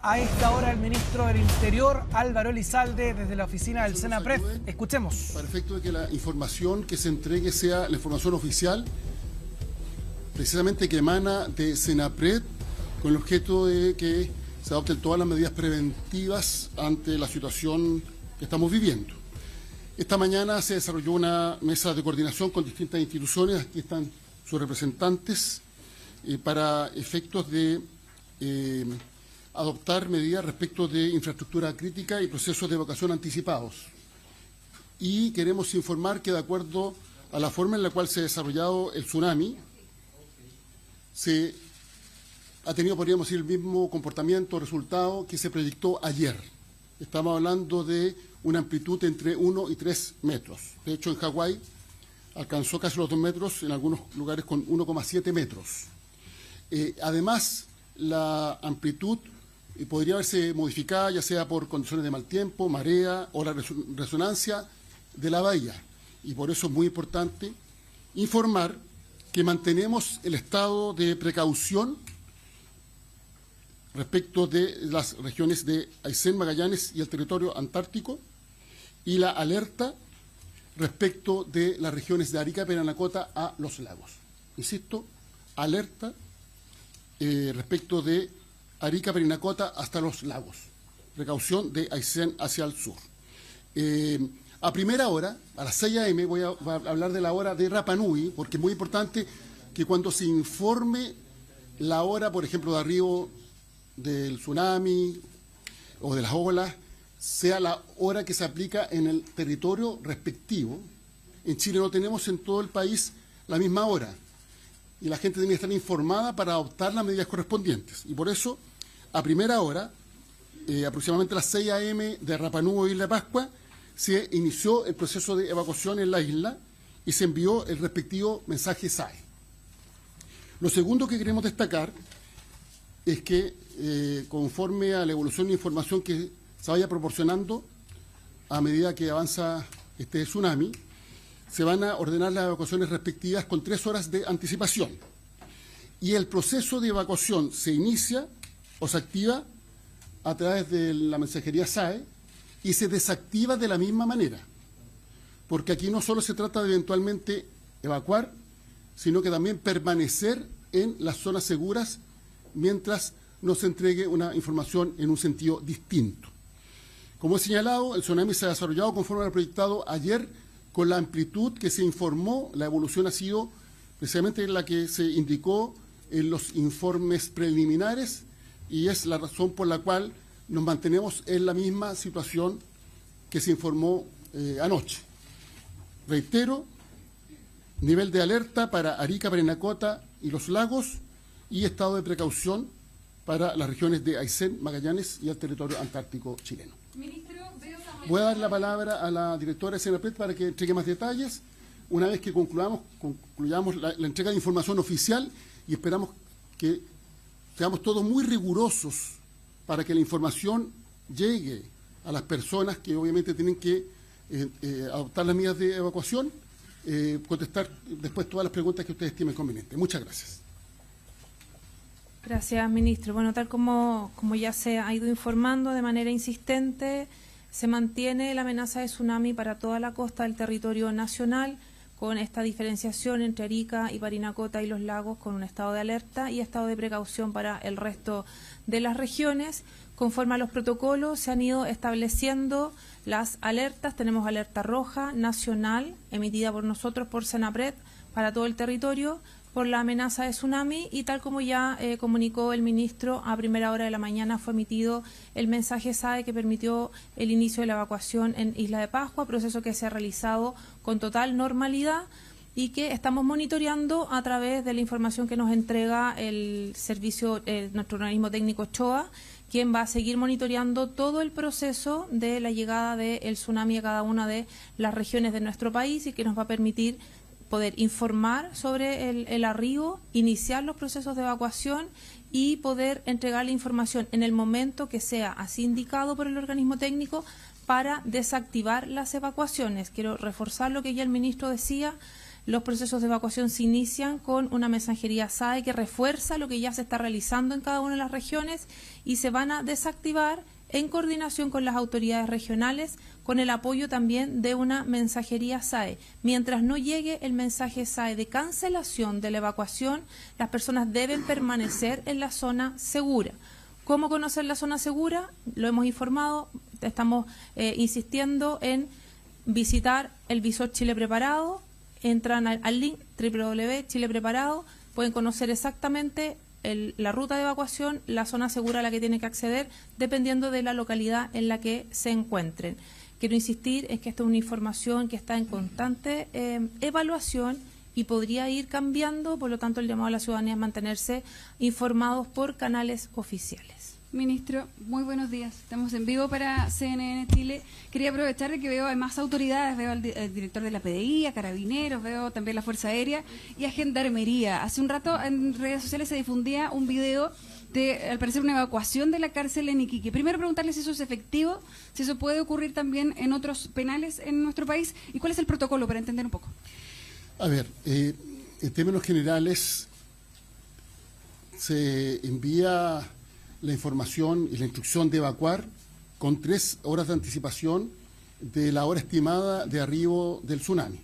A esta hora el ministro del Interior, Álvaro Elizalde, desde la oficina del Senapred. Escuchemos. Para efecto de que la información que se entregue sea la información oficial, precisamente que emana de Senapred, con el objeto de que se adopten todas las medidas preventivas ante la situación que estamos viviendo. Esta mañana se desarrolló una mesa de coordinación con distintas instituciones, aquí están sus representantes, para efectos de adoptar medidas respecto de infraestructura crítica y procesos de evacuación anticipados. Y queremos informar que, de acuerdo a la forma en la cual se ha desarrollado el tsunami, se ha tenido, podríamos decir, el mismo comportamiento o resultado que se proyectó ayer. Estamos hablando de una amplitud entre 1 y 3 metros. De hecho, en Hawái alcanzó casi los 2 metros, en algunos lugares con 1,7 metros. Además, la amplitud podría verse modificada ya sea por condiciones de mal tiempo, marea o la resonancia de la bahía. Y por eso es muy importante informar que mantenemos el estado de precaución respecto de las regiones de Aysén, Magallanes y el territorio antártico, y la alerta respecto de las regiones de Arica, Parinacota a los lagos. Insisto, alerta respecto de Arica, Parinacota hasta los lagos. Precaución de Aysén hacia el sur. A primera hora, a las 6 a.m., voy a hablar de la hora de Rapa Nui, porque es muy importante que cuando se informe la hora, por ejemplo, de arribo del tsunami o de las olas, sea la hora que se aplica en el territorio respectivo. En Chile no tenemos en todo el país la misma hora, y la gente tiene que estar informada para adoptar las medidas correspondientes. Y por eso, a primera hora, aproximadamente a las 6 a.m. de Rapa Nui, Isla de Pascua, se inició el proceso de evacuación en la isla y se envió el respectivo mensaje SAE. Lo segundo que queremos destacar es que, conforme a la evolución de información que se vaya proporcionando a medida que avanza este tsunami, se van a ordenar las evacuaciones respectivas con 3 horas de anticipación. Y el proceso de evacuación se inicia o se activa a través de la mensajería SAE y se desactiva de la misma manera. Porque aquí no solo se trata de eventualmente evacuar, sino que también permanecer en las zonas seguras mientras no se entregue una información en un sentido distinto. Como he señalado, el tsunami se ha desarrollado conforme a lo proyectado ayer, con la amplitud que se informó. La evolución ha sido precisamente la que se indicó en los informes preliminares, y es la razón por la cual nos mantenemos en la misma situación que se informó anoche. Reitero, nivel de alerta para Arica, Parinacota y los lagos, y estado de precaución para las regiones de Aysén, Magallanes y el territorio antártico chileno. Voy a dar la palabra a la directora de Senapred para que entregue más detalles una vez que concluyamos la entrega de información oficial, y esperamos que seamos todos muy rigurosos para que la información llegue a las personas que obviamente tienen que adoptar las medidas de evacuación, contestar después todas las preguntas que ustedes estimen convenientes. Muchas gracias. Gracias, ministro. Bueno, tal como ya se ha ido informando de manera insistente, se mantiene la amenaza de tsunami para toda la costa del territorio nacional, con esta diferenciación entre Arica y Parinacota y los lagos, con un estado de alerta y estado de precaución para el resto de las regiones. Conforme a los protocolos, se han ido estableciendo las alertas. Tenemos alerta roja nacional, emitida por nosotros, por Senapred, para todo el territorio, por la amenaza de tsunami, y tal como ya comunicó el ministro, a primera hora de la mañana fue emitido el mensaje SAE que permitió el inicio de la evacuación en Isla de Pascua, proceso que se ha realizado con total normalidad y que estamos monitoreando a través de la información que nos entrega el servicio, nuestro organismo técnico CHOA, quien va a seguir monitoreando todo el proceso de la llegada del tsunami a cada una de las regiones de nuestro país, y que nos va a permitir poder informar sobre el arribo, iniciar los procesos de evacuación y poder entregar la información en el momento que sea así indicado por el organismo técnico para desactivar las evacuaciones. Quiero reforzar lo que ya el ministro decía. Los procesos de evacuación se inician con una mensajería SAE que refuerza lo que ya se está realizando en cada una de las regiones y se van a desactivar en coordinación con las autoridades regionales, con el apoyo también de una mensajería SAE. Mientras no llegue el mensaje SAE de cancelación de la evacuación, las personas deben permanecer en la zona segura. ¿Cómo conocer la zona segura? Lo hemos informado, estamos insistiendo en visitar el visor Chile Preparado. Entran al link www.chilepreparado, pueden conocer exactamente la ruta de evacuación, la zona segura a la que tienen que acceder, dependiendo de la localidad en la que se encuentren. Quiero insistir en que esta es una información que está en constante evaluación y podría ir cambiando, por lo tanto el llamado a la ciudadanía es mantenerse informados por canales oficiales. Ministro, muy buenos días. Estamos en vivo para CNN Chile. Quería aprovechar de que veo a más autoridades, veo al director de la PDI, a Carabineros, veo también la Fuerza Aérea y a Gendarmería. Hace un rato en redes sociales se difundía un video de, al parecer, una evacuación de la cárcel en Iquique. Primero preguntarle si eso es efectivo, si eso puede ocurrir también en otros penales en nuestro país y cuál es el protocolo para entender un poco. A ver, en términos generales se envía la información y la instrucción de evacuar con 3 horas de anticipación de la hora estimada de arribo del tsunami.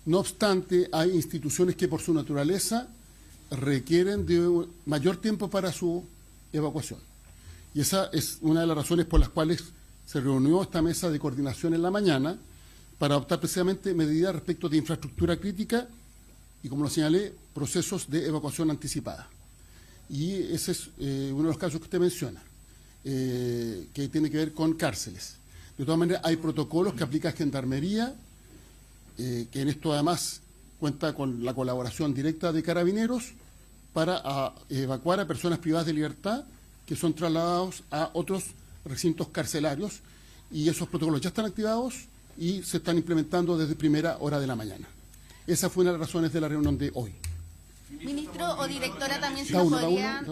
No obstante, hay instituciones que por su naturaleza requieren de mayor tiempo para su evacuación. Y esa es una de las razones por las cuales se reunió esta mesa de coordinación en la mañana para adoptar precisamente medidas respecto de infraestructura crítica y, como lo señalé, procesos de evacuación anticipada. Y ese es uno de los casos que usted menciona, que tiene que ver con cárceles. De todas maneras, hay protocolos que aplica Gendarmería, que en esto además cuenta con la colaboración directa de Carabineros para evacuar a personas privadas de libertad que son trasladados a otros recintos carcelarios, y esos protocolos ya están activados y se están implementando desde primera hora de la mañana. Esa fue una de las razones de la reunión de hoy. Ministro o directora, también si nos podría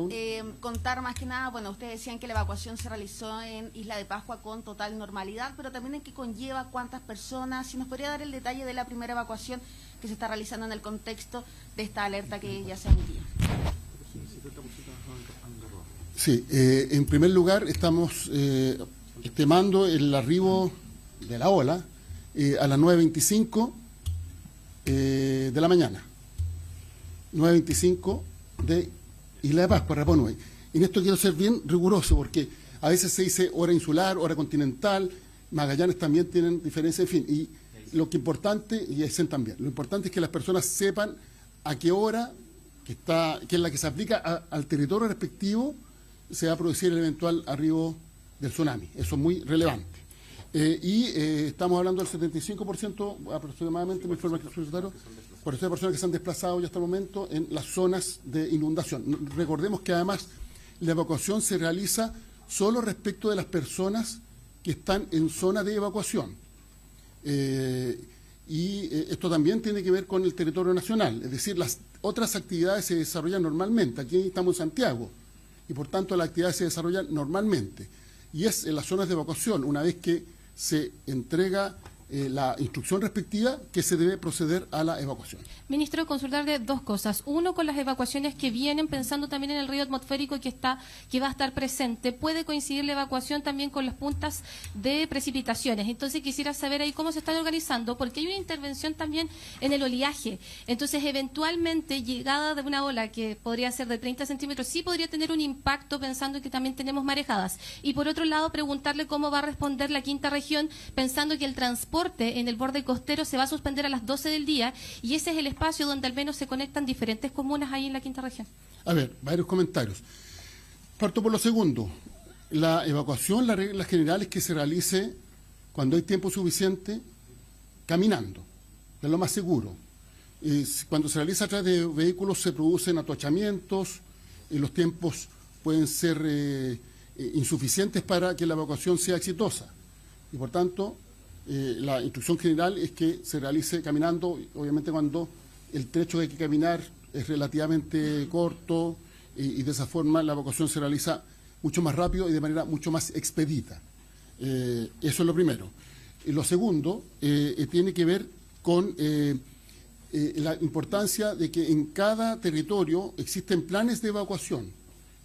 contar más que nada, bueno, ustedes decían que la evacuación se realizó en Isla de Pascua con total normalidad, pero también en qué conlleva, cuántas personas, si nos podría dar el detalle de la primera evacuación que se está realizando en el contexto de esta alerta que ya se emitió. Sí, en primer lugar estamos estimando el arribo de la ola a las 9:25 de la mañana. 9:25 de Isla de Pascua, Rapa Nui. Y en esto quiero ser bien riguroso porque a veces se dice hora insular, hora continental, Magallanes también tienen diferencias, en fin. Y lo que es importante, y Aysén también, lo importante es que las personas sepan a qué hora, que es la que se aplica al territorio respectivo, se va a producir el eventual arribo del tsunami. Eso es muy relevante. Estamos hablando del 75% aproximadamente, me informa el secretario, por eso hay personas que se han desplazado ya hasta el momento en las zonas de inundación. Recordemos que además la evacuación se realiza solo respecto de las personas que están en zona de evacuación. Esto también tiene que ver con el territorio nacional, es decir, las otras actividades se desarrollan normalmente. Aquí estamos en Santiago y por tanto las actividades se desarrollan normalmente. Y es en las zonas de evacuación, una vez que se entrega la instrucción respectiva, que se debe proceder a la evacuación. Ministro, consultarle 2 cosas. Uno, con las evacuaciones que vienen, pensando también en el río atmosférico que va a estar presente, ¿puede coincidir la evacuación también con las puntas de precipitaciones? Entonces quisiera saber ahí cómo se están organizando, porque hay una intervención también en el oleaje. Entonces, eventualmente, llegada de una ola que podría ser de 30 centímetros, sí podría tener un impacto, pensando que también tenemos marejadas. Y por otro lado, preguntarle cómo va a responder la quinta región, pensando que el transporte en el borde costero se va a suspender a las 12 del día, y ese es el espacio donde al menos se conectan diferentes comunas ahí en la quinta región. A ver, varios comentarios. Parto por lo segundo. La evacuación, la regla general es que se realice cuando hay tiempo suficiente caminando, es lo más seguro. Cuando se realiza a través de vehículos se producen atochamientos y los tiempos pueden ser insuficientes para que la evacuación sea exitosa. Y por tanto, la instrucción general es que se realice caminando, obviamente cuando el trecho que hay que caminar es relativamente corto, y de esa forma la evacuación se realiza mucho más rápido y de manera mucho más expedita. Eso es lo primero. Lo segundo tiene que ver con la importancia de que en cada territorio existen planes de evacuación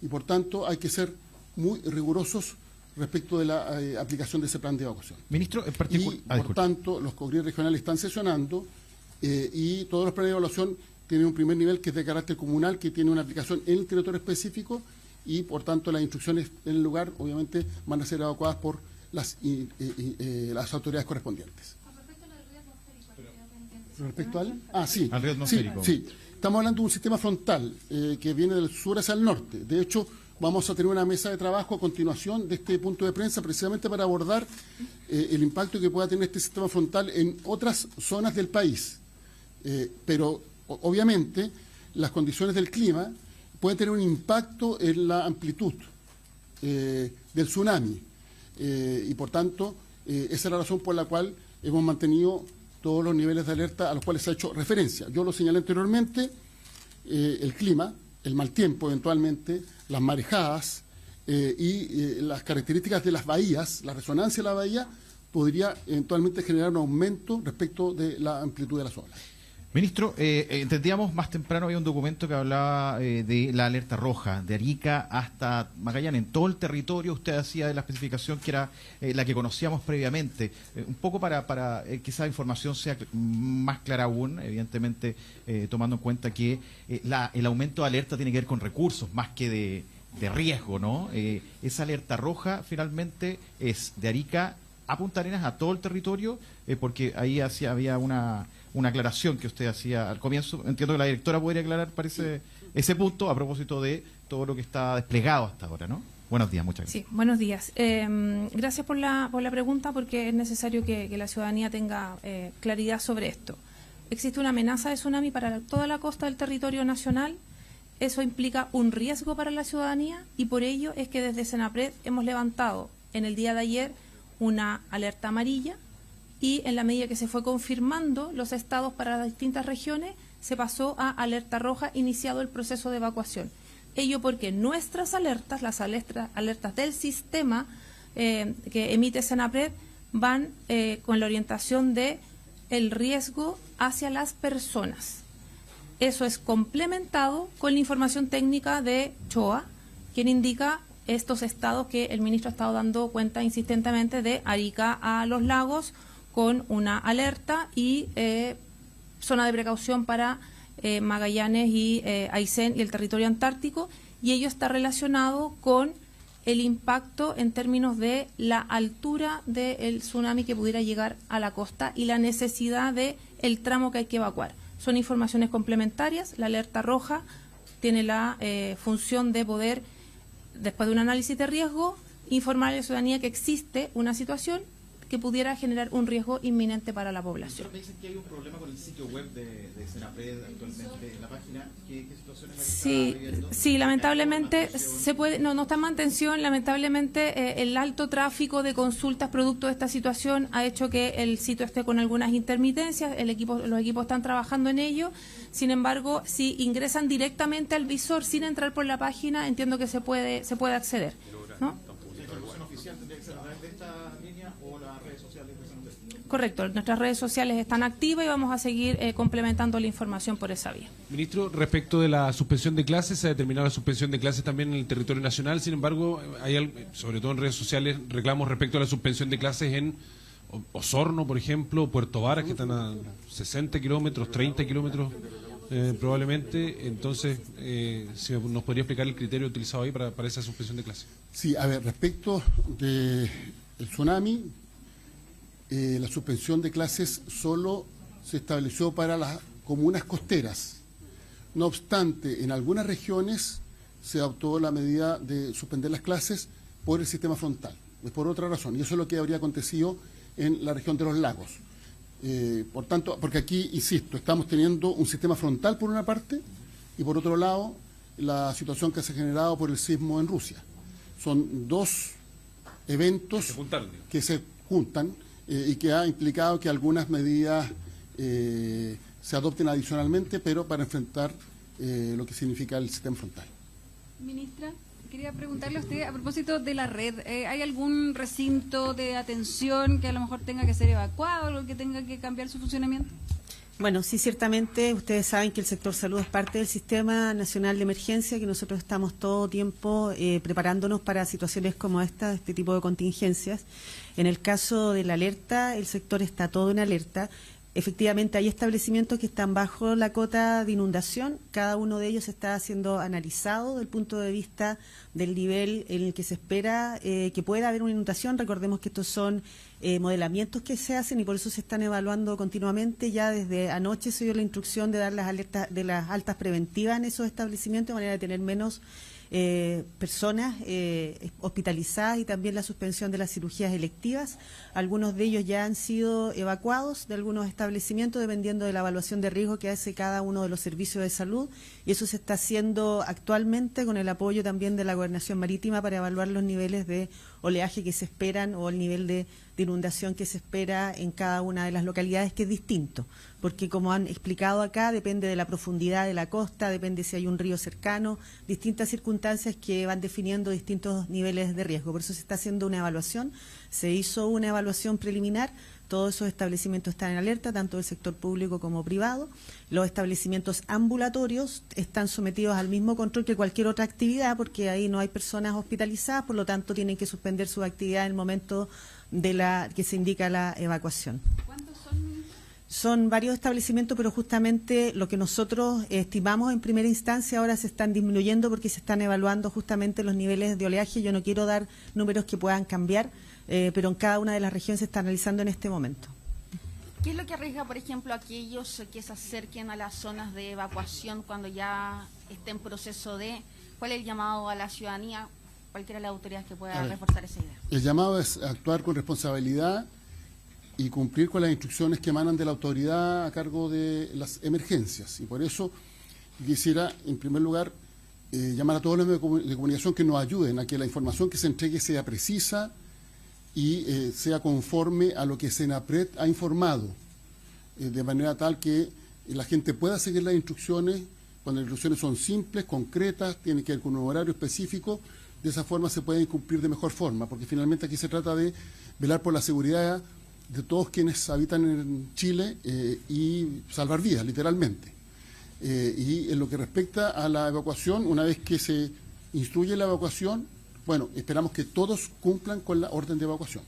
y por tanto hay que ser muy rigurosos respecto de la aplicación de ese plan de evacuación. Ministro, en particular... Y por tanto, los COGRIR regionales están sesionando y todos los planes de evaluación tienen un primer nivel que es de carácter comunal, que tiene una aplicación en el territorio específico y por tanto las instrucciones en el lugar obviamente van a ser evacuadas por las autoridades correspondientes. Respecto al... sí. Al río atmosférico. Sí. Estamos hablando de un sistema frontal que viene del sur hacia el norte. De hecho, vamos a tener una mesa de trabajo a continuación de este punto de prensa precisamente para abordar el impacto que pueda tener este sistema frontal en otras zonas del país. Pero, obviamente, las condiciones del clima pueden tener un impacto en la amplitud del tsunami. Y, por tanto, esa es la razón por la cual hemos mantenido todos los niveles de alerta a los cuales se ha hecho referencia. Yo lo señalé anteriormente, el clima, el mal tiempo eventualmente, las marejadas y las características de las bahías, la resonancia de la bahía, podría eventualmente generar un aumento respecto de la amplitud de las olas. Ministro, entendíamos más temprano, había un documento que hablaba de la alerta roja, de Arica hasta Magallanes, en todo el territorio. Usted hacía de la especificación que era la que conocíamos previamente. Un poco para que esa información sea más clara aún, evidentemente tomando en cuenta que el aumento de alerta tiene que ver con recursos más que de riesgo, ¿no? Esa alerta roja finalmente es de Arica a Punta Arenas, a todo el territorio, porque ahí había una aclaración que usted hacía al comienzo. Entiendo que la directora podría aclarar, parece, ese punto a propósito de todo lo que está desplegado hasta ahora, ¿no? Buenos días, muchas gracias. Sí, buenos días. Gracias por la pregunta, porque es necesario que la ciudadanía tenga claridad sobre esto. Existe una amenaza de tsunami para toda la costa del territorio nacional. Eso implica un riesgo para la ciudadanía y por ello es que desde Senapred hemos levantado en el día de ayer una alerta amarilla y en la medida que se fue confirmando los estados para las distintas regiones, se pasó a alerta roja, iniciado el proceso de evacuación. Ello porque nuestras alertas, las alertas del sistema que emite Senapred, van con la orientación de el riesgo hacia las personas. Eso es complementado con la información técnica de CHOA, quien indica estos estados que el ministro ha estado dando cuenta insistentemente de Arica a Los Lagos, con una alerta y zona de precaución para Magallanes y Aysén y el territorio antártico, y ello está relacionado con el impacto en términos de la altura del tsunami que pudiera llegar a la costa y la necesidad de el tramo que hay que evacuar. Son informaciones complementarias. La alerta roja tiene la función de poder, después de un análisis de riesgo, informar a la ciudadanía que existe una situación que pudiera generar un riesgo inminente para la población. Me dicen que hay un problema con el sitio web de Senapred actualmente en la página. ¿Qué situación es la que está viviendo? Sí, lamentablemente no está en mantención. Lamentablemente el alto tráfico de consultas producto de esta situación ha hecho que el sitio esté con algunas intermitencias. Los equipos están trabajando en ello. Sin embargo, si ingresan directamente al visor sin entrar por la página, entiendo que se puede acceder, ¿no? ¿La información oficial tendría que ser a través de esta línea o las redes sociales de Senapred? Correcto, nuestras redes sociales están activas y vamos a seguir complementando la información por esa vía. Ministro, respecto de la suspensión de clases, se ha determinado la suspensión de clases también en el territorio nacional. Sin embargo, hay, sobre todo en redes sociales, reclamos respecto a la suspensión de clases en Osorno, por ejemplo, Puerto Varas, que están a 60 kilómetros, 30 kilómetros probablemente. Entonces, si nos podría explicar el criterio utilizado ahí para esa suspensión de clases. Sí, a ver, respecto del tsunami, la suspensión de clases solo se estableció para las comunas costeras. No obstante, en algunas regiones se adoptó la medida de suspender las clases por el sistema frontal, por otra razón, y eso es lo que habría acontecido en la región de los lagos. Por tanto, porque aquí, insisto, estamos teniendo un sistema frontal por una parte y por otro lado la situación que se ha generado por el sismo en Rusia. Son dos eventos que se juntan y que ha implicado que algunas medidas se adopten adicionalmente, pero para enfrentar lo que significa el sistema frontal. Ministra, quería preguntarle a usted a propósito de la red. ¿Hay algún recinto de atención que a lo mejor tenga que ser evacuado o que tenga que cambiar su funcionamiento? Bueno, sí, ciertamente ustedes saben que el sector salud es parte del Sistema Nacional de Emergencia, que nosotros estamos todo tiempo preparándonos para situaciones como esta, este tipo de contingencias. En el caso de la alerta, el sector está todo en alerta. Efectivamente, hay establecimientos que están bajo la cota de inundación. Cada uno de ellos está siendo analizado desde el punto de vista del nivel en el que se espera que pueda haber una inundación. Recordemos que estos son modelamientos que se hacen y por eso se están evaluando continuamente. Ya desde anoche se dio la instrucción de dar las alertas de las altas preventivas en esos establecimientos de manera de tener menos personas hospitalizadas y también la suspensión de las cirugías electivas. Algunos de ellos ya han sido evacuados de algunos establecimientos dependiendo de la evaluación de riesgo que hace cada uno de los servicios de salud, y eso se está haciendo actualmente con el apoyo también de la Gobernación Marítima para evaluar los niveles de oleaje que se esperan o el nivel de inundación que se espera en cada una de las localidades, que es distinto, porque como han explicado acá, depende de la profundidad de la costa, depende si hay un río cercano, distintas circunstancias que van definiendo distintos niveles de riesgo. Por eso se está haciendo una evaluación, se hizo una evaluación preliminar, todos esos establecimientos están en alerta, tanto del sector público como privado. Los establecimientos ambulatorios están sometidos al mismo control que cualquier otra actividad, porque ahí no hay personas hospitalizadas, por lo tanto tienen que suspender su actividad en el momento de que se indica la evacuación. ¿Cuántos son? Son varios establecimientos, pero justamente lo que nosotros estimamos en primera instancia ahora se están disminuyendo porque se están evaluando justamente los niveles de oleaje. Yo no quiero dar números que puedan cambiar, pero en cada una de las regiones se está analizando en este momento. ¿Qué es lo que arriesga, por ejemplo, a aquellos que se acerquen a las zonas de evacuación cuando ya esté en proceso de... ¿Cuál es el llamado a la ciudadanía? Cualquiera de las autoridades que pueda reforzar esa idea. El llamado es actuar con responsabilidad y cumplir con las instrucciones que emanan de la autoridad a cargo de las emergencias. Y por eso quisiera, en primer lugar, llamar a todos los medios de comunicación que nos ayuden a que la información que se entregue sea precisa y sea conforme a lo que Senapred ha informado, de manera tal que la gente pueda seguir las instrucciones. Cuando las instrucciones son simples, concretas, tienen que ver con un horario específico. De esa forma se pueden cumplir de mejor forma, porque finalmente aquí se trata de velar por la seguridad de todos quienes habitan en Chile y salvar vidas, literalmente. Y en lo que respecta a la evacuación, una vez que se instruye la evacuación, bueno, esperamos que todos cumplan con la orden de evacuación,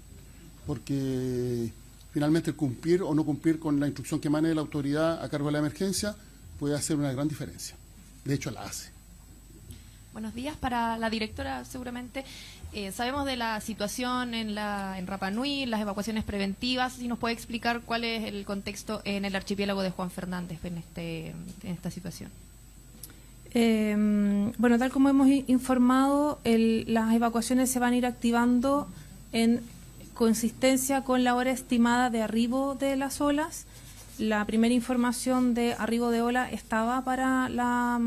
porque finalmente el cumplir o no cumplir con la instrucción que emane de la autoridad a cargo de la emergencia puede hacer una gran diferencia. De hecho, la hace. Buenos días. Para la directora, seguramente sabemos de la situación en Rapa Nui, las evacuaciones preventivas. Si nos puede explicar cuál es el contexto en el archipiélago de Juan Fernández en esta situación. Bueno, tal como hemos informado, las evacuaciones se van a ir activando en consistencia con la hora estimada de arribo de las olas. La primera información de arribo de ola estaba para la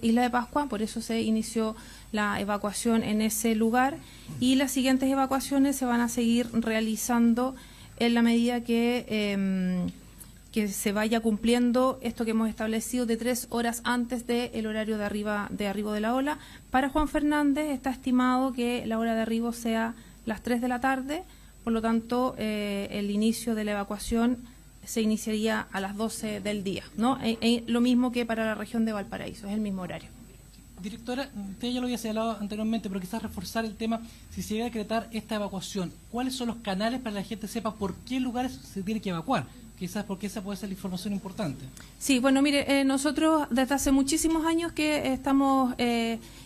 Isla de Pascua, por eso se inició la evacuación en ese lugar, y las siguientes evacuaciones se van a seguir realizando en la medida que se vaya cumpliendo esto que hemos establecido de 3 horas antes del horario de arribo de la ola. Para Juan Fernández está estimado que la hora de arribo sea las 3 de la tarde, por lo tanto el inicio de la evacuación se iniciaría a las 12 del día, ¿no? Lo mismo que para la región de Valparaíso, es el mismo horario. Directora, usted ya lo había señalado anteriormente, pero quizás reforzar el tema, si se llega a decretar esta evacuación, ¿cuáles son los canales para que la gente sepa por qué lugares se tiene que evacuar? Quizás porque esa puede ser la información importante. Sí, bueno, mire, nosotros desde hace muchísimos años que estamos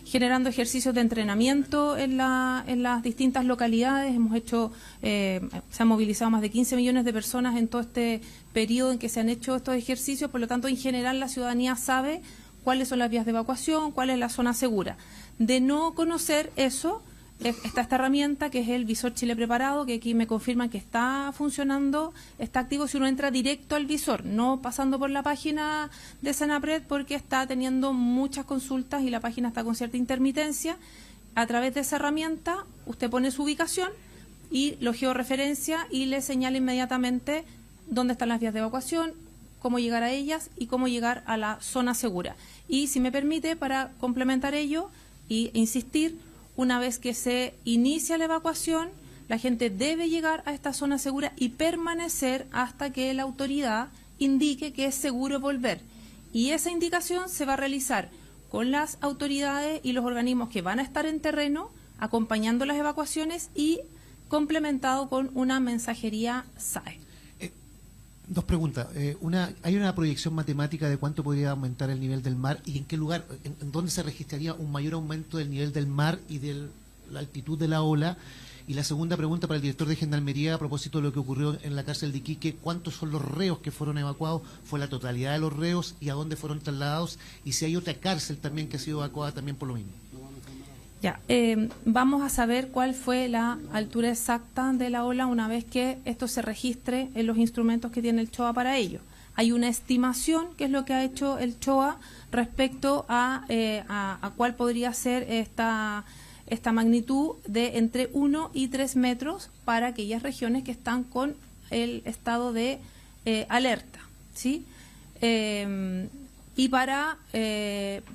generando ejercicios de entrenamiento en las distintas localidades. Hemos hecho, se han movilizado más de 15 millones de personas en todo este periodo en que se han hecho estos ejercicios. Por lo tanto, en general, la ciudadanía sabe cuáles son las vías de evacuación, cuál es la zona segura. De no conocer eso, está esta herramienta que es el Visor Chile Preparado, que aquí me confirman que está funcionando, está activo si uno entra directo al visor, no pasando por la página de Senapred, porque está teniendo muchas consultas y la página está con cierta intermitencia. A través de esa herramienta usted pone su ubicación y lo georreferencia y le señala inmediatamente dónde están las vías de evacuación, cómo llegar a ellas y cómo llegar a la zona segura. Y si me permite, para complementar ello e insistir, una vez que se inicia la evacuación, la gente debe llegar a esta zona segura y permanecer hasta que la autoridad indique que es seguro volver. Y esa indicación se va a realizar con las autoridades y los organismos que van a estar en terreno, acompañando las evacuaciones y complementado con una mensajería SAE. Dos preguntas. ¿Hay una proyección matemática de cuánto podría aumentar el nivel del mar y en qué lugar, en dónde se registraría un mayor aumento del nivel del mar y de la altitud de la ola? Y la segunda pregunta para el director de Gendarmería a propósito de lo que ocurrió en la cárcel de Iquique, ¿cuántos son los reos que fueron evacuados? ¿Fue la totalidad de los reos y a dónde fueron trasladados? Y si hay otra cárcel también que ha sido evacuada también por lo mismo. Ya, vamos a saber cuál fue la altura exacta de la ola una vez que esto se registre en los instrumentos que tiene el CHOA para ello. Hay una estimación, que es lo que ha hecho el CHOA respecto a cuál podría ser esta magnitud de entre 1 y 3 metros para aquellas regiones que están con el estado de alerta, ¿sí? Y para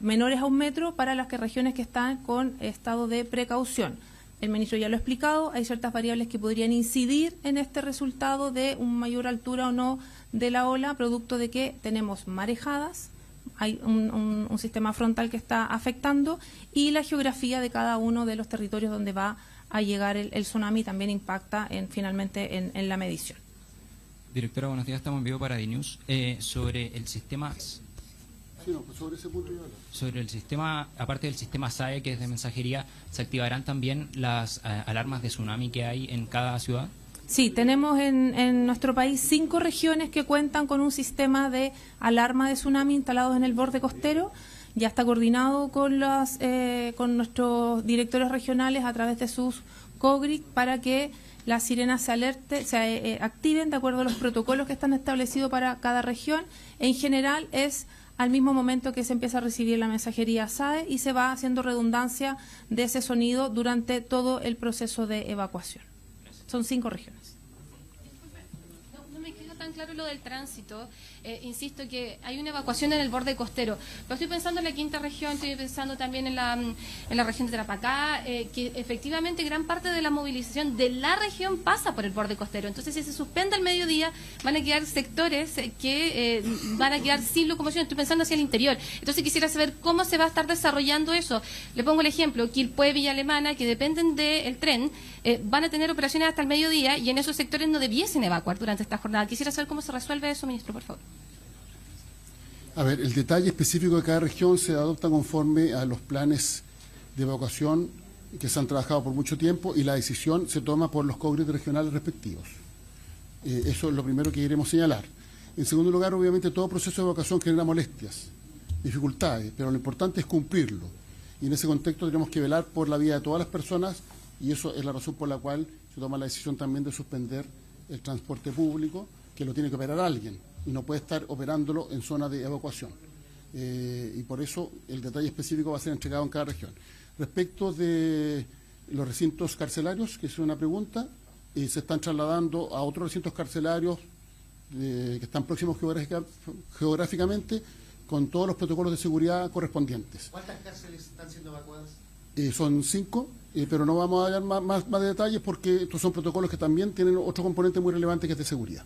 menores a 1 metro para las regiones que están con estado de precaución. El ministro ya lo ha explicado, hay ciertas variables que podrían incidir en este resultado de una mayor altura o no de la ola, producto de que tenemos marejadas, hay un sistema frontal que está afectando y la geografía de cada uno de los territorios donde va a llegar el tsunami también impacta finalmente en la medición. Directora, buenos días, estamos en vivo para DNews. Sobre el sistema... sobre ese punto sobre el sistema, aparte del sistema SAE, que es de mensajería, ¿se activarán también las alarmas de tsunami que hay en cada ciudad? Sí, tenemos en nuestro país 5 regiones que cuentan con un sistema de alarma de tsunami instalados en el borde costero. Ya está coordinado con nuestros directores regionales a través de sus COGRIC para que las sirenas se activen de acuerdo a los protocolos que están establecidos para cada región. En general es al mismo momento que se empieza a recibir la mensajería SAE y se va haciendo redundancia de ese sonido durante todo el proceso de evacuación. Son 5 regiones. No me queda tan claro lo del tránsito. Insisto que hay una evacuación en el borde costero. Pero estoy pensando en la quinta región, estoy pensando también en la región de Tarapacá, que efectivamente gran parte de la movilización de la región pasa por el borde costero. Entonces, si se suspende al mediodía, van a quedar sectores que van a quedar sin locomoción. Estoy pensando hacia el interior. Entonces, quisiera saber cómo se va a estar desarrollando eso. Le pongo el ejemplo, Quilpué, Villa Alemana, que dependen del tren, van a tener operaciones hasta el mediodía y en esos sectores no debiesen evacuar durante esta jornada. Quisiera saber cómo se resuelve eso, ministro, por favor. A ver, el detalle específico de cada región se adopta conforme a los planes de evacuación que se han trabajado por mucho tiempo y la decisión se toma por los COGRIC regionales respectivos. Eso es lo primero que queremos señalar. En segundo lugar, obviamente, todo proceso de evacuación genera molestias, dificultades, pero lo importante es cumplirlo. Y en ese contexto tenemos que velar por la vida de todas las personas y eso es la razón por la cual se toma la decisión también de suspender el transporte público, que lo tiene que operar alguien y no puede estar operándolo en zona de evacuación. Y por eso el detalle específico va a ser entregado en cada región. Respecto de los recintos carcelarios, que es una pregunta, se están trasladando a otros recintos carcelarios que están próximos geográficamente con todos los protocolos de seguridad correspondientes. ¿Cuántas cárceles están siendo evacuadas? Son 5, pero no vamos a dar más detalles porque estos son protocolos que también tienen otro componente muy relevante que es de seguridad.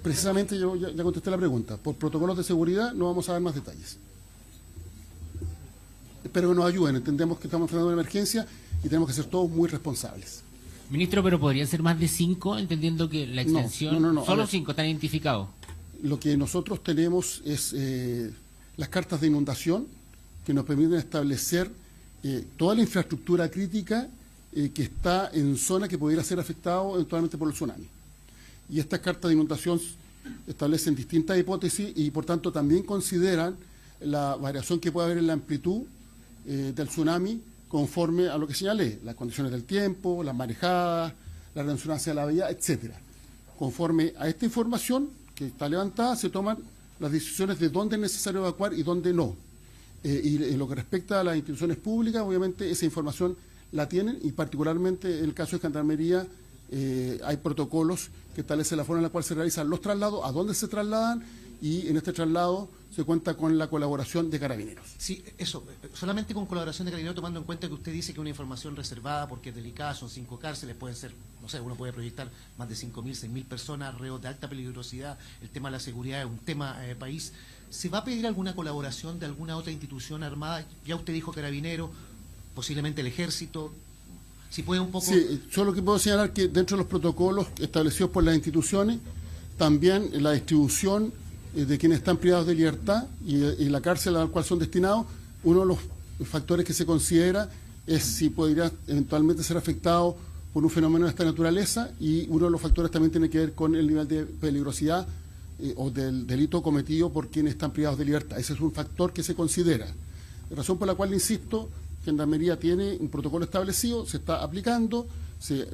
Precisamente yo ya contesté la pregunta. Por protocolos de seguridad no vamos a dar más detalles. Espero que nos ayuden. Entendemos que estamos enfrentando una emergencia y tenemos que ser todos muy responsables. Ministro, pero podrían ser más de 5, entendiendo que la extensión... No. Solo 5 están identificados. Lo que nosotros tenemos es las cartas de inundación que nos permiten establecer toda la infraestructura crítica que está en zona que pudiera ser afectado eventualmente por el tsunami. Y estas cartas de inundación establecen distintas hipótesis y por tanto también consideran la variación que puede haber en la amplitud del tsunami conforme a lo que señalé, las condiciones del tiempo, las marejadas, la resonancia de la vía, etcétera. Conforme a esta información que está levantada, se toman las decisiones de dónde es necesario evacuar y dónde no. Y en lo que respecta a las instituciones públicas, obviamente esa información la tienen y particularmente en el caso de Gendarmería hay protocolos que establecen la forma en la cual se realizan los traslados, a dónde se trasladan y en este traslado se cuenta con la colaboración de Carabineros. Sí, eso, solamente con colaboración de Carabineros, tomando en cuenta que usted dice que una información reservada, porque es delicada, son 5 cárceles, pueden ser, no sé, uno puede proyectar más de 5.000, 6.000 personas, reos de alta peligrosidad, el tema de la seguridad es un tema país. ¿Se va a pedir alguna colaboración de alguna otra institución armada? Ya usted dijo Carabineros, posiblemente el Ejército. Si puede un poco... Sí, yo lo que puedo señalar que dentro de los protocolos establecidos por las instituciones, también la distribución de quienes están privados de libertad y la cárcel a la cual son destinados, uno de los factores que se considera es si podría eventualmente ser afectado por un fenómeno de esta naturaleza, y uno de los factores también tiene que ver con el nivel de peligrosidad o del delito cometido por quienes están privados de libertad. Ese es un factor que se considera. La razón por la cual, insisto, Gendarmería tiene un protocolo establecido, se está aplicando, se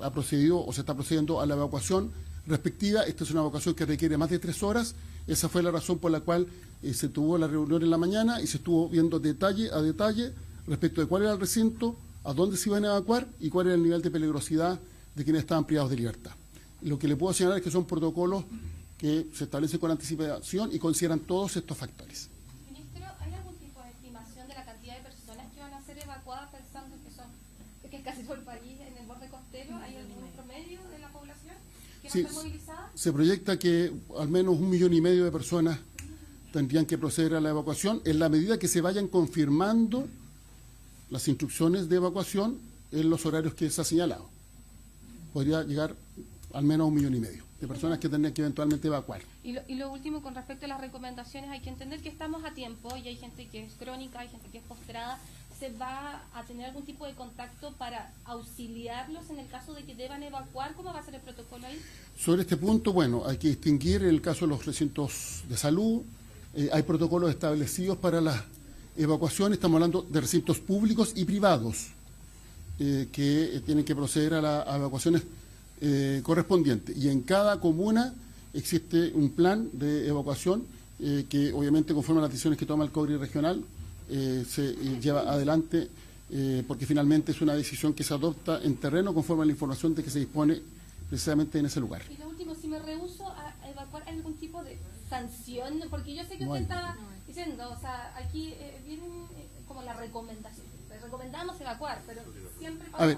ha procedido o se está procediendo a la evacuación respectiva. Esta es una evacuación que requiere más de 3 horas. Esa fue la razón por la cual se tuvo la reunión en la mañana y se estuvo viendo detalle a detalle respecto de cuál era el recinto, a dónde se iban a evacuar y cuál era el nivel de peligrosidad de quienes estaban privados de libertad. Lo que le puedo señalar es que son protocolos que se establecen con anticipación y consideran todos estos factores. Ministro, ¿hay algún tipo de estimación de la cantidad de personas que van a ser evacuadas pensando que es casi todo el país en el borde costero? ¿Hay algún promedio de la población que va a estar movilizada? Se proyecta que al menos 1,5 millones de personas tendrían que proceder a la evacuación en la medida que se vayan confirmando las instrucciones de evacuación en los horarios que se ha señalado. Podría llegar al menos a 1,5 millones de personas que tendrían que eventualmente evacuar. Y lo último, con respecto a las recomendaciones, hay que entender que estamos a tiempo y hay gente que es crónica, hay gente que es postrada. ¿Se va a tener algún tipo de contacto para auxiliarlos en el caso de que deban evacuar? ¿Cómo va a ser el protocolo ahí? Sobre este punto, bueno, hay que distinguir en el caso de los recintos de salud. Hay protocolos establecidos para las evacuaciones. Estamos hablando de recintos públicos y privados que tienen que proceder a las evacuaciones correspondientes. Y en cada comuna existe un plan de evacuación que obviamente conforme a las decisiones que toma el COGRI regional se lleva adelante porque finalmente es una decisión que se adopta en terreno conforme a la información de que se dispone precisamente en ese lugar. Y lo último, si me rehúso a evacuar, ¿hay algún tipo de sanción? Porque yo sé que usted estaba diciendo, o sea, aquí viene como la recomendación. Recomendamos evacuar, pero siempre... A ver,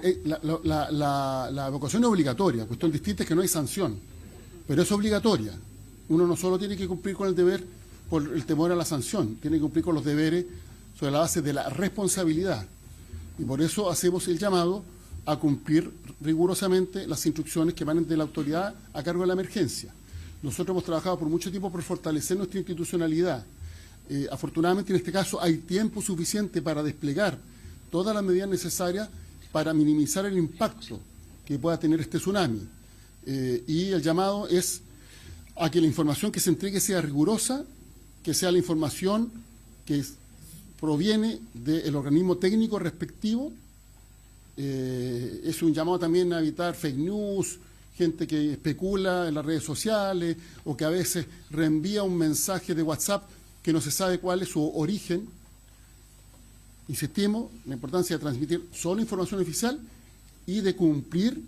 la evacuación es obligatoria. La cuestión distinta es que no hay sanción, pero es obligatoria. Uno no solo tiene que cumplir con el deber por el temor a la sanción, tiene que cumplir con los deberes sobre la base de la responsabilidad. Y por eso hacemos el llamado a cumplir rigurosamente las instrucciones que emanen de la autoridad a cargo de la emergencia. Nosotros hemos trabajado por mucho tiempo por fortalecer nuestra institucionalidad. Afortunadamente en este caso hay tiempo suficiente para desplegar todas las medidas necesarias para minimizar el impacto que pueda tener este tsunami. Y el llamado es a que la información que se entregue sea rigurosa, que sea la información que proviene del organismo técnico respectivo. Es un llamado también a evitar fake news, gente que especula en las redes sociales o que a veces reenvía un mensaje de WhatsApp que no se sabe cuál es su origen. Insistimos en la importancia de transmitir solo información oficial y de cumplir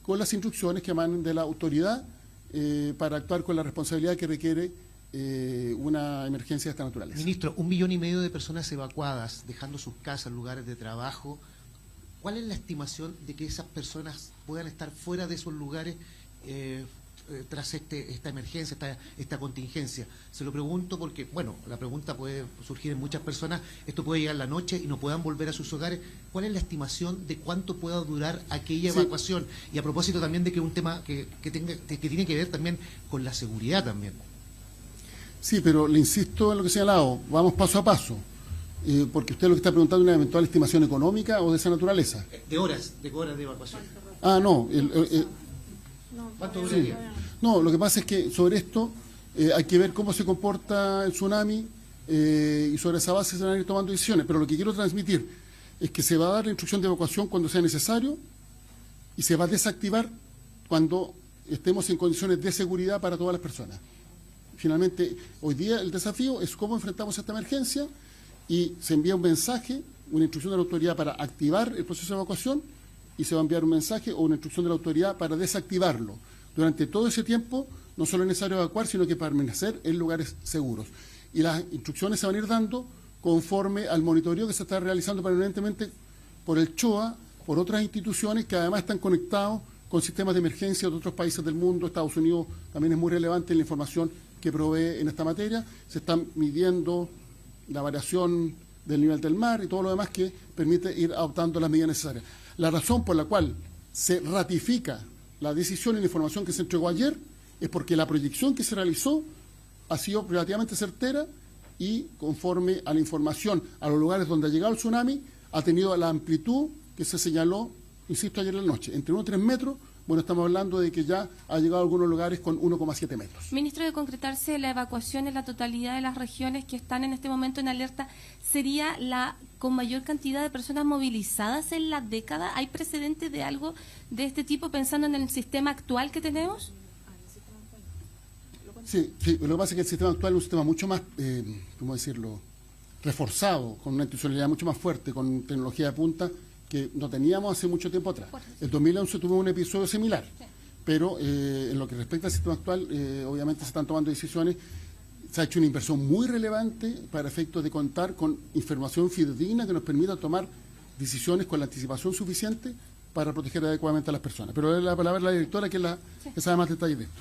con las instrucciones que emanen de la autoridad para actuar con la responsabilidad que requiere una emergencia de esta naturaleza. Ministro, 1,5 millones de personas evacuadas, dejando sus casas, lugares de trabajo. ¿Cuál es la estimación de que esas personas puedan estar fuera de esos lugares tras esta emergencia, esta contingencia? Se lo pregunto porque, bueno, la pregunta puede surgir en muchas personas, esto puede llegar la noche y no puedan volver a sus hogares. ¿Cuál es la estimación de cuánto pueda durar aquella evacuación? Y a propósito también de que un tema que tiene que ver también con la seguridad también. Sí, pero le insisto en lo que he señalado, vamos paso a paso, porque usted lo que está preguntando es una eventual estimación económica o de esa naturaleza. De horas de evacuación. Ah, no. ¿Cuánto duraría? No, lo que pasa es que sobre esto hay que ver cómo se comporta el tsunami y sobre esa base se van a ir tomando decisiones. Pero lo que quiero transmitir es que se va a dar la instrucción de evacuación cuando sea necesario y se va a desactivar cuando estemos en condiciones de seguridad para todas las personas. Finalmente, hoy día el desafío es cómo enfrentamos esta emergencia y se envía un mensaje, una instrucción de la autoridad para activar el proceso de evacuación y se va a enviar un mensaje o una instrucción de la autoridad para desactivarlo. Durante todo ese tiempo no solo es necesario evacuar, sino que permanecer en lugares seguros. y las instrucciones se van a ir dando conforme al monitoreo que se está realizando permanentemente por el CHOA, por otras instituciones que además están conectados con sistemas de emergencia de otros países del mundo. Estados Unidos también es muy relevante en la información que provee en esta materia. Se están midiendo la variación del nivel del mar y todo lo demás que permite ir adoptando las medidas necesarias. La razón por la cual se ratifica la decisión y la información que se entregó ayer es porque la proyección que se realizó ha sido relativamente certera y conforme a la información a los lugares donde ha llegado el tsunami, ha tenido la amplitud que se señaló, insisto, ayer en la noche, entre 1 y 3 metros. Bueno, estamos hablando de que ya ha llegado a algunos lugares con 1,7 metros. Ministro, de concretarse la evacuación en la totalidad de las regiones que están en este momento en alerta, ¿sería la con mayor cantidad de personas movilizadas en la década? ¿Hay precedentes de algo de este tipo pensando en el sistema actual que tenemos? Sí, lo que pasa es que el sistema actual es un sistema mucho más, ¿cómo decirlo?, reforzado, con una institucionalidad mucho más fuerte, con tecnología de punta que no teníamos hace mucho tiempo atrás. El 2011 tuvo un episodio similar, pero en lo que respecta al sistema actual, obviamente se están tomando decisiones. Se ha hecho una inversión muy relevante para efectos de contar con información fidedigna que nos permita tomar decisiones con la anticipación suficiente para proteger adecuadamente a las personas. Pero la palabra de la directora, que es la que sabe más detalles de esto.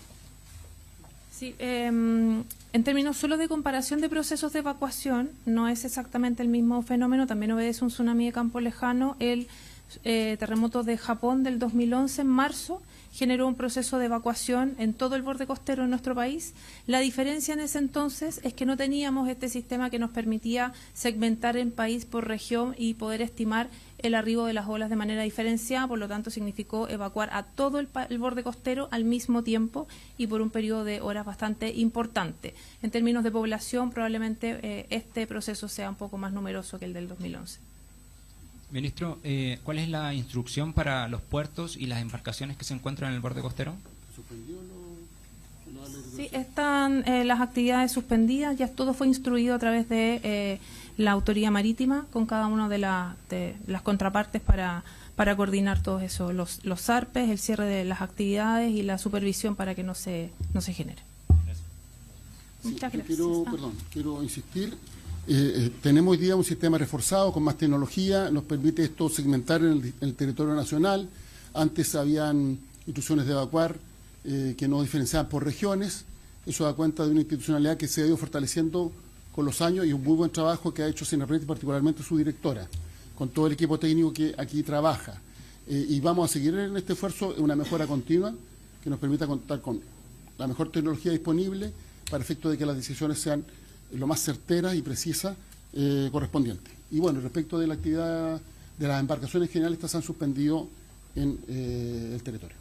Sí, en términos solo de comparación de procesos de evacuación, no es exactamente el mismo fenómeno, también obedece un tsunami de campo lejano. El terremoto de Japón del 2011, en marzo, generó un proceso de evacuación en todo el borde costero de nuestro país. La diferencia en ese entonces es que no teníamos este sistema que nos permitía segmentar el país por región y poder estimar el arribo de las olas de manera diferenciada, por lo tanto significó evacuar a todo el borde costero al mismo tiempo y por un periodo de horas bastante importante. En términos de población, probablemente este proceso sea un poco más numeroso que el del 2011. Ministro, ¿cuál es la instrucción para los puertos y las embarcaciones que se encuentran en el borde costero? Sí, están las actividades suspendidas, ya todo fue instruido a través de la autoridad marítima con cada una de las contrapartes para coordinar todo eso, los zarpes, el cierre de las actividades y la supervisión para que no se genere. Sí, muchas gracias. Quiero insistir. Tenemos hoy día un sistema reforzado con más tecnología, nos permite esto segmentar en el territorio nacional. Antes habían instrucciones de evacuar que no diferenciaban por regiones. Eso da cuenta de una institucionalidad que se ha ido fortaleciendo con los años y un muy buen trabajo que ha hecho Senapred y particularmente su directora, con todo el equipo técnico que aquí trabaja. Y vamos a seguir en este esfuerzo en una mejora continua que nos permita contar con la mejor tecnología disponible para efecto de que las decisiones sean lo más certeras y precisas correspondientes. Y bueno, respecto de la actividad de las embarcaciones generales, estas se han suspendido en el territorio.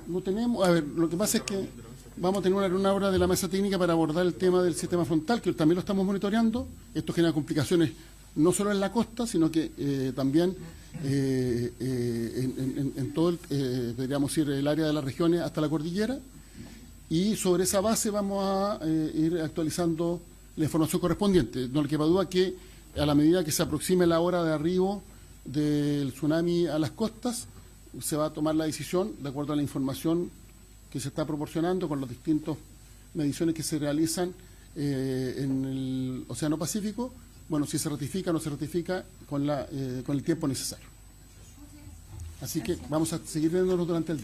No tenemos, a ver, lo que pasa es que vamos a tener una hora de la mesa técnica para abordar el tema del sistema frontal, que también lo estamos monitoreando. Esto genera complicaciones no solo en la costa, sino que también en todo, podríamos ir el área de las regiones hasta la cordillera. Y sobre esa base vamos a ir actualizando la información correspondiente. No le quepa duda que a la medida que se aproxime la hora de arribo del tsunami a las costas, se va a tomar la decisión de acuerdo a la información que se está proporcionando con las distintas mediciones que se realizan en el Océano Pacífico. Bueno, si se ratifica o no se ratifica con el tiempo necesario. Así que vamos a seguir viéndonos durante el día.